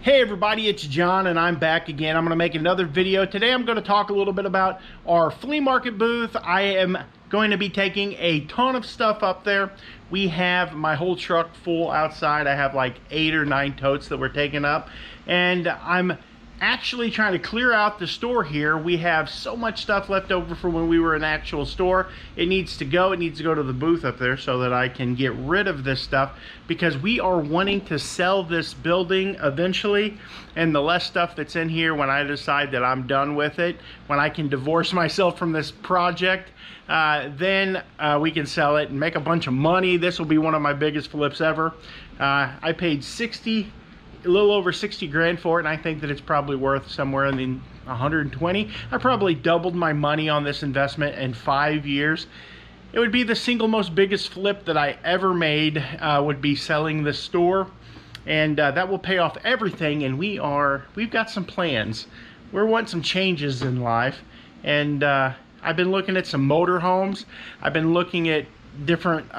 Hey everybody, it's John and I'm back again. I'm going to make another video. Today I'm going to talk a little bit about our flea market booth. I am going to be taking a ton of stuff up there. We have my whole truck full outside. I have like 8 or 9 totes that we're taking up, and I'm actually trying to clear out the store here. We have so much stuff left over from when we were an actual store. It needs to go. It needs to go to the booth up there so that I can get rid of this stuff, because we are wanting to sell this building eventually, and the less stuff that's in here, when I decide that I'm done with it, when I can divorce myself from this project, then we can sell it and make a bunch of money. This will be one of my biggest flips ever. I paid a little over 60 grand for it, and I think that it's probably worth somewhere in the 120. I probably doubled my money on this investment in 5 years. It would be the single most biggest flip that I ever made, would be selling this store, and that will pay off everything. And we've got some plans. We're wanting some changes in life, and I've been looking at some motor homes. I've been looking at different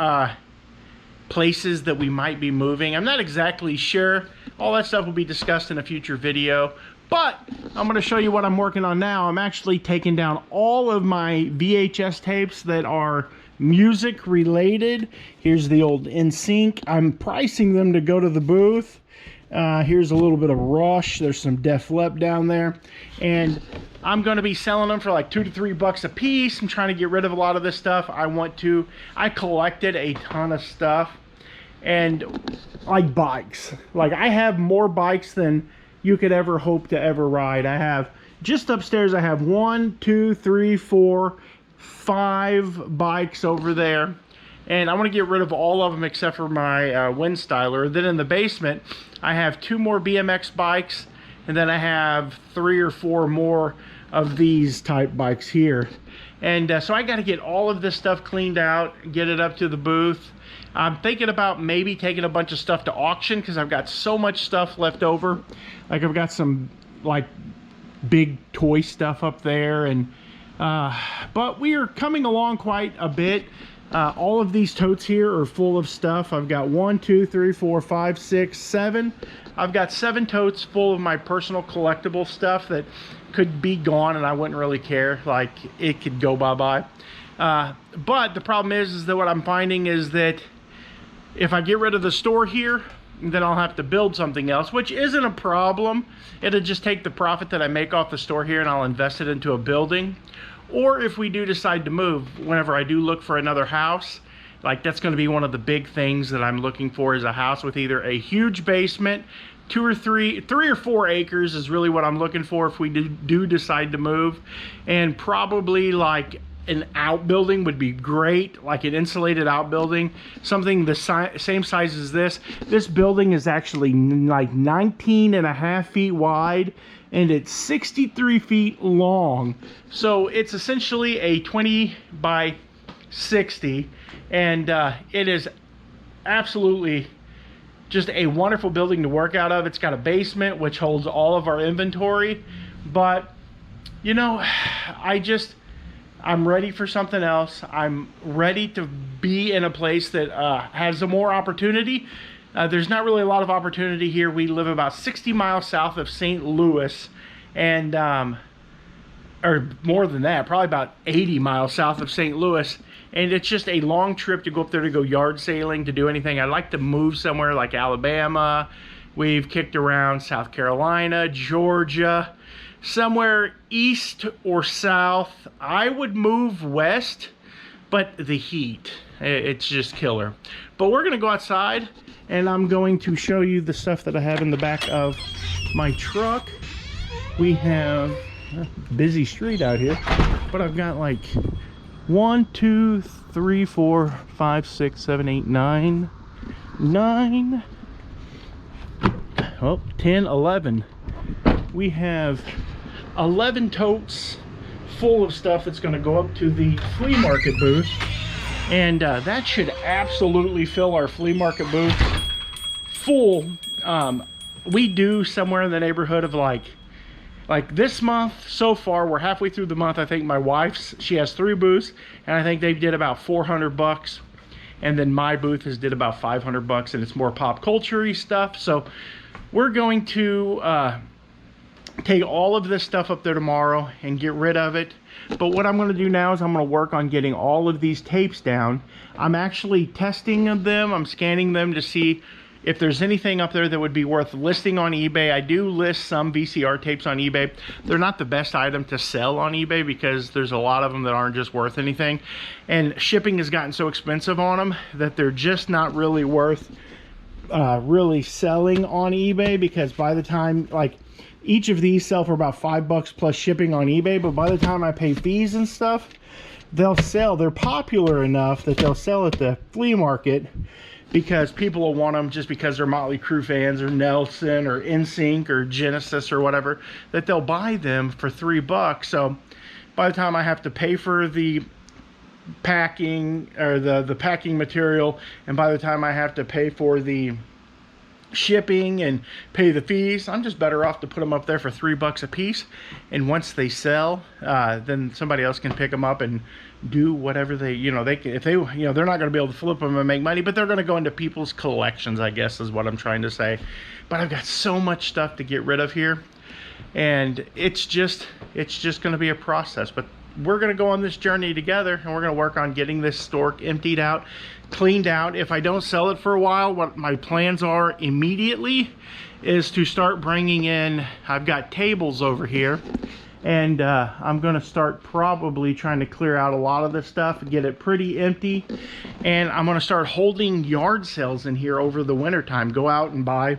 places that we might be moving. I'm not exactly sure. All that stuff will be discussed in a future video, but I'm going to show you what I'm working on now. I'm actually taking down all of my VHS tapes that are music related. Here's the old NSYNC. I'm pricing them to go to the booth. Here's a little bit of Rush. There's some Def Leppard down there, and I'm going to be selling them for like $2 to $3 a piece. I'm trying to get rid of a lot of this stuff. I collected a ton of stuff, and like bikes. Like, I have more bikes than you could ever hope to ever ride. I have, just upstairs, I have 1, 2, 3, 4, 5 bikes over there. And I want to get rid of all of them except for my wind styler. Then in the basement, I have 2 more BMX bikes, and then I have 3 or 4 more of these type bikes here. And so I got to get all of this stuff cleaned out, get it up to the booth. I'm thinking about maybe taking a bunch of stuff to auction, because I've got so much stuff left over. Like, I've got some like big toy stuff up there, and but we are coming along quite a bit. All of these totes here are full of stuff. I've got 1, 2, 3, 4, 5, 6, 7. I've got 7 totes full of my personal collectible stuff that could be gone and I wouldn't really care. Like, it could go bye-bye. But the problem is that what I'm finding is that if I get rid of the store here, then I'll have to build something else, which isn't a problem. It'll just take the profit that I make off the store here and I'll invest it into a building. Or if we do decide to move, whenever I do look for another house, like, that's going to be one of the big things that I'm looking for, is a house with either a huge basement, 3 or 4 acres is really what I'm looking for if we do decide to move. And probably like an outbuilding would be great, like an insulated outbuilding, something the same size as this. This building is actually like 19.5 feet wide, and it's 63 feet long. So it's essentially a 20 by 60, and it is absolutely just a wonderful building to work out of. It's got a basement which holds all of our inventory, but you know, I'm ready for something else. I'm ready to be in a place that has a more opportunity. There's not really a lot of opportunity here. We live about 60 miles south of St. Louis, and or more than that, probably about 80 miles south of St. Louis. And it's just a long trip to go up there to go yard sailing, to do anything. I'd like to move somewhere like Alabama. We've kicked around South Carolina, Georgia, somewhere east or south. I would move west, but the heat, it's just killer. But we're gonna go outside, and I'm going to show you the stuff that I have in the back of my truck. We have a busy street out here, but I've got like 1, 2, 3, 4, 5, 6, 7, 8, 9, 10, 11. We have 11 totes full of stuff that's going to go up to the flea market booth, and that should absolutely fill our flea market booth full. We do somewhere in the neighborhood of like this month so far, we're halfway through the month. I think my wife's, she has 3 booths, and I think they did about $400, and then my booth has did about $500, and it's more pop culture-y stuff. So we're going to take all of this stuff up there tomorrow and get rid of it. But what I'm going to do now is I'm going to work on getting all of these tapes down. I'm actually testing them. I'm scanning them to see if there's anything up there that would be worth listing on eBay. I do list some VCR tapes on eBay. They're not the best item to sell on eBay because there's a lot of them that aren't just worth anything. And shipping has gotten so expensive on them that they're just not really worth really selling on eBay, because by the time, like, each of these sell for about $5 plus shipping on eBay, but by the time I pay fees and stuff, they'll sell. They're popular enough that they'll sell at the flea market because people will want them just because they're Motley Crue fans or Nelson or NSYNC or Genesis or whatever, that they'll buy them for $3. So by the time I have to pay for the packing or the packing material, and by the time I have to pay for the shipping and pay the fees, I'm just better off to put them up there for $3 a piece. And once they sell, then somebody else can pick them up and do whatever they, you know, they can, if they, you know, they're not going to be able to flip them and make money, but they're going to go into people's collections, I guess is what I'm trying to say. But I've got so much stuff to get rid of here, and it's just going to be a process. But we're going to go on this journey together, and we're going to work on getting this store emptied out, cleaned out. If I don't sell it for a while, what my plans are immediately is to start bringing in, I've got tables over here, and I'm going to start probably trying to clear out a lot of this stuff and get it pretty empty. And I'm going to start holding yard sales in here over the winter time. Go out and buy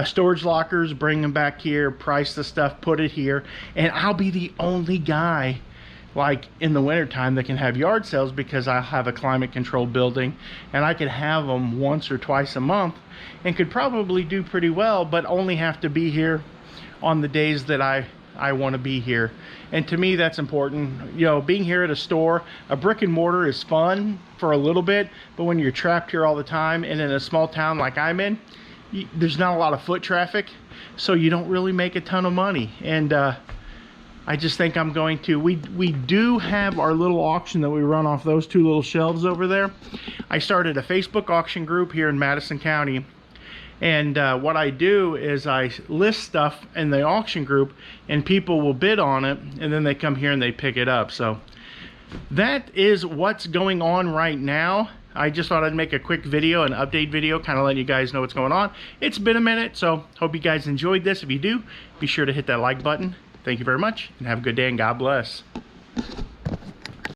storage lockers, bring them back here, price the stuff, put it here, and I'll be the only guy, like, in the wintertime that can have yard sales, because I have a climate controlled building and I could have them once or twice a month and could probably do pretty well, but only have to be here on the days that I want to be here. And to me, that's important. You know, being here at a store, a brick and mortar is fun for a little bit, but when you're trapped here all the time, and in a small town like I'm in, there's not a lot of foot traffic, so you don't really make a ton of money. And I just think I'm going to, we do have our little auction that we run off those two little shelves over there. I started a Facebook auction group here in Madison County, and what I do is I list stuff in the auction group and people will bid on it, and then they come here and they pick it up. So that is what's going on right now. I just thought I'd make a quick video, an update video, kind of let you guys know what's going on. It's been a minute, so hope you guys enjoyed this. If you do, be sure to hit that like button. Thank you very much, and have a good day, and God bless.